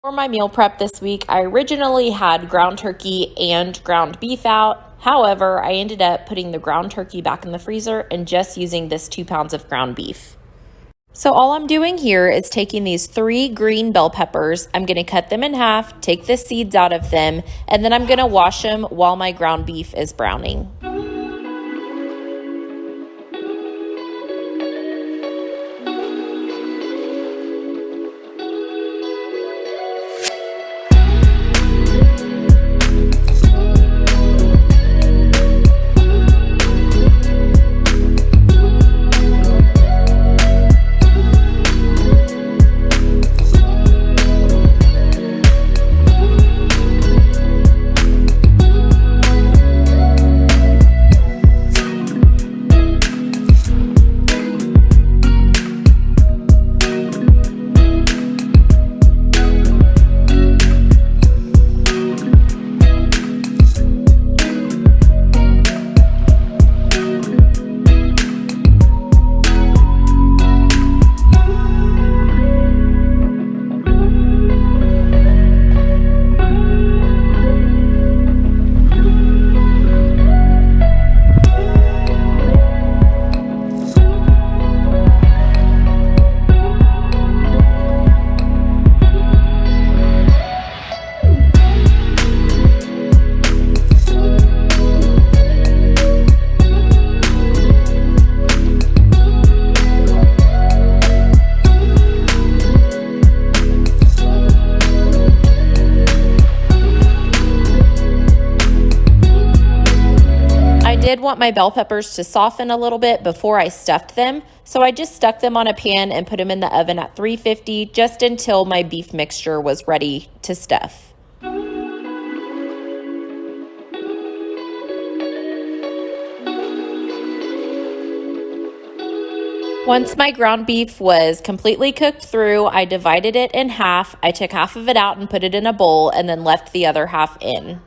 For my meal prep this week, I originally had ground turkey and ground beef out. However, I ended up putting the ground turkey back in the freezer and just using this 2 pounds of ground beef. So all I'm doing here is taking these 3 green bell peppers. I'm going to cut them in half, take the seeds out of them, and then I'm going to wash them while my ground beef is browning. I did want my bell peppers to soften a little bit before I stuffed them, so I just stuck them on a pan and put them in the oven at 350 just until my beef mixture was ready to stuff. Once my ground beef was completely cooked through, I divided it in half. I took half of it out and put it in a bowl and then left the other half in.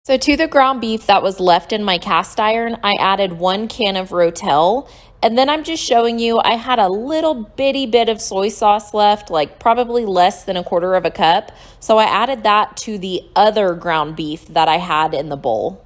So to the ground beef that was left in my cast iron, I added 1 can of Rotel. And then I'm just showing you, I had a little bitty bit of soy sauce left, like probably less than 1/4 cup. So I added that to the other ground beef that I had in the bowl.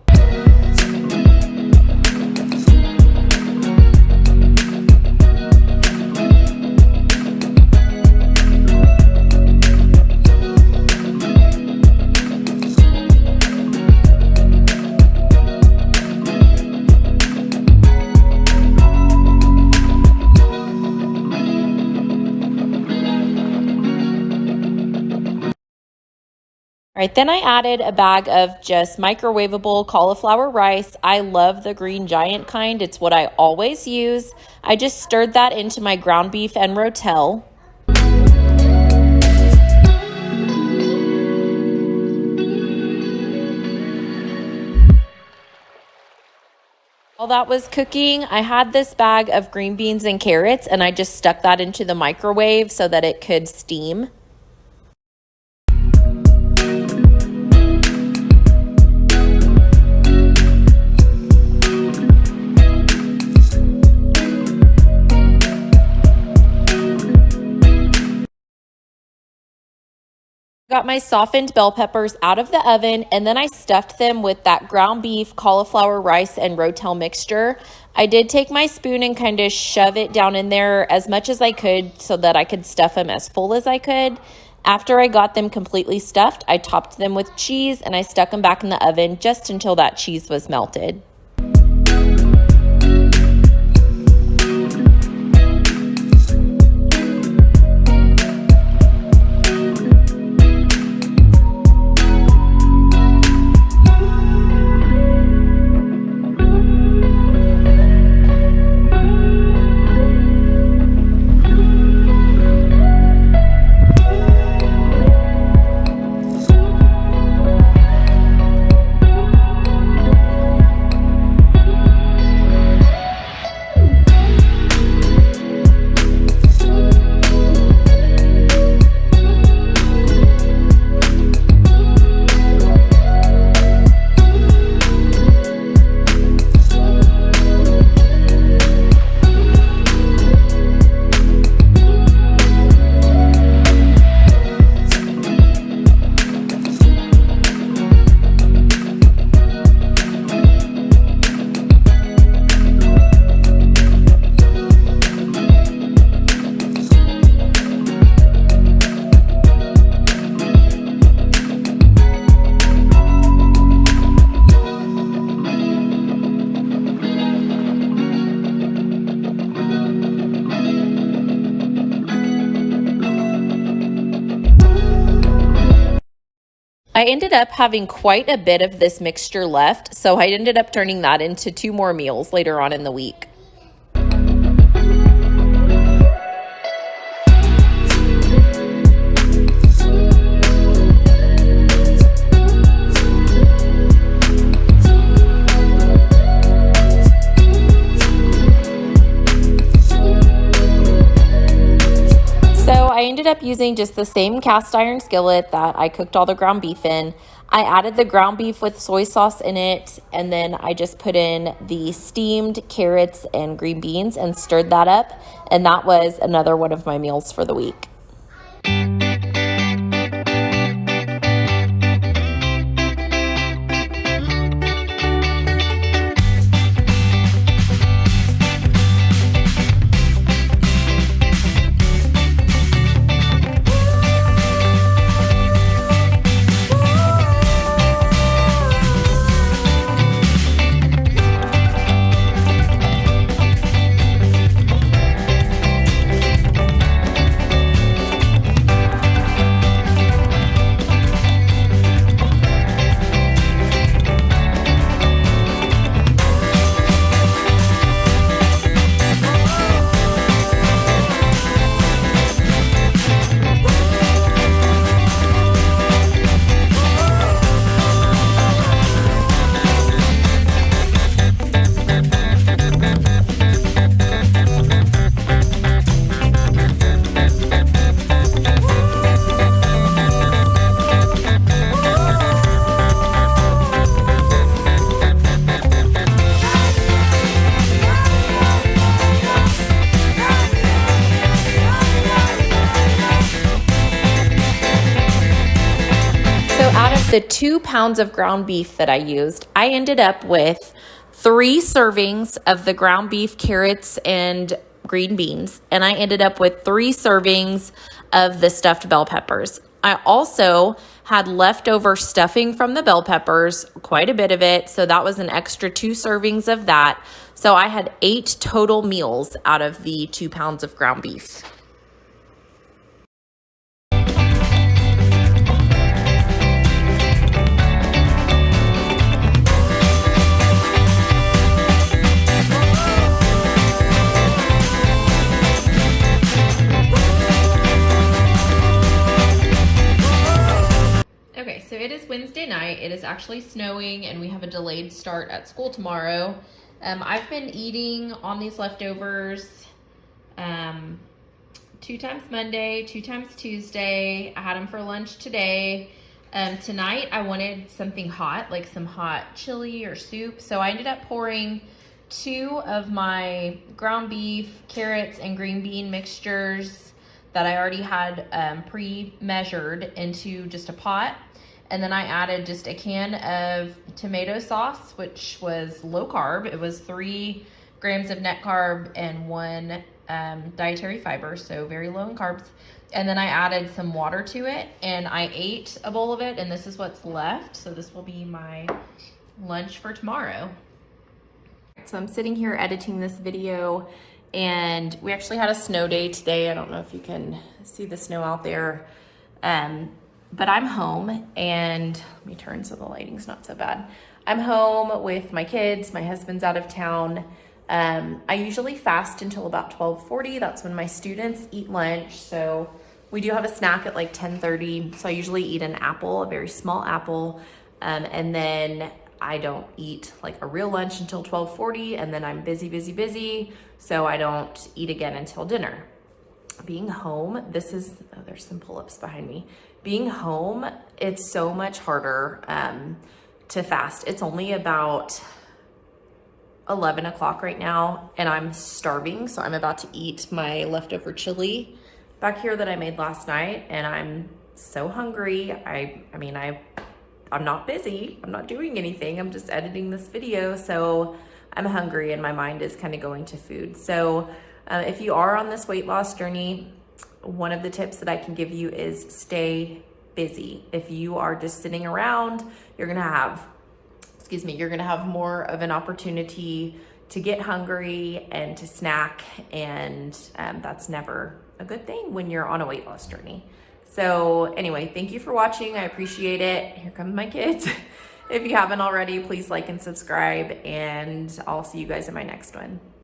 All right, then I added a bag of just microwavable cauliflower rice. I love the Green Giant kind. It's what I always use. I just stirred that into my ground beef and Rotel. While that was cooking, I had this bag of green beans and carrots, and I just stuck that into the microwave so that it could steam. Got my softened bell peppers out of the oven, and then I stuffed them with that ground beef, cauliflower rice, and Rotel mixture. I did take my spoon and kind of shove it down in there as much as I could so that I could stuff them as full as I could. After I got them completely stuffed, I topped them with cheese and I stuck them back in the oven just until that cheese was melted. I ended up having quite a bit of this mixture left, so I ended up turning that into 2 more meals later on in the week. I ended up using just the same cast iron skillet that I cooked all the ground beef in. I added the ground beef with soy sauce in it, and then I just put in the steamed carrots and green beans and stirred that up, and that was another one of my meals for the week. The 2 pounds of ground beef that I used, I ended up with 3 servings of the ground beef, carrots, and green beans. And I ended up with 3 servings of the stuffed bell peppers. I also had leftover stuffing from the bell peppers, quite a bit of it. So that was an extra 2 servings of that. So I had 8 total meals out of the 2 pounds of ground beef. So it is Wednesday night. It is actually snowing and we have a delayed start at school tomorrow. I've been eating on these leftovers 2 times Monday, 2 times Tuesday. I had them for lunch today. Tonight I wanted something hot, like some hot chili or soup. So I ended up pouring 2 of my ground beef, carrots, and green bean mixtures that I already had pre-measured into just a pot. And then I added just a can of tomato sauce, which was low carb. It was 3 grams of net carb and 1 dietary fiber, so very low in carbs. And then I added some water to it, and I ate a bowl of it, and this is what's left. So this will be my lunch for tomorrow. So I'm sitting here editing this video, and we actually had a snow day today. I don't know if you can see the snow out there. But I'm home, and let me turn so the lighting's not so bad. I'm home with my kids. My husband's out of town. I usually fast until about 12:40. That's when my students eat lunch. So we do have a snack at like 10:30. So I usually eat an apple, a very small apple. And then I don't eat like a real lunch until 12:40. And then I'm busy. So I don't eat again until dinner. Being home, there's some pull-ups behind me. Being home, it's so much harder to fast. It's only about 11 o'clock right now, and I'm starving, so I'm about to eat my leftover chili back here that I made last night, and I'm so hungry. I'm not busy. I'm not doing anything. I'm just editing this video, so I'm hungry, and my mind is kind of going to food. So if you are on this weight loss journey, one of the tips that I can give you is stay busy. If you are just sitting around, you're gonna have more of an opportunity to get hungry and to snack, and that's never a good thing when you're on a weight loss journey. So anyway, thank you for watching. I appreciate it. Here come my kids. If you haven't already, please like and subscribe, and I'll see you guys in my next one.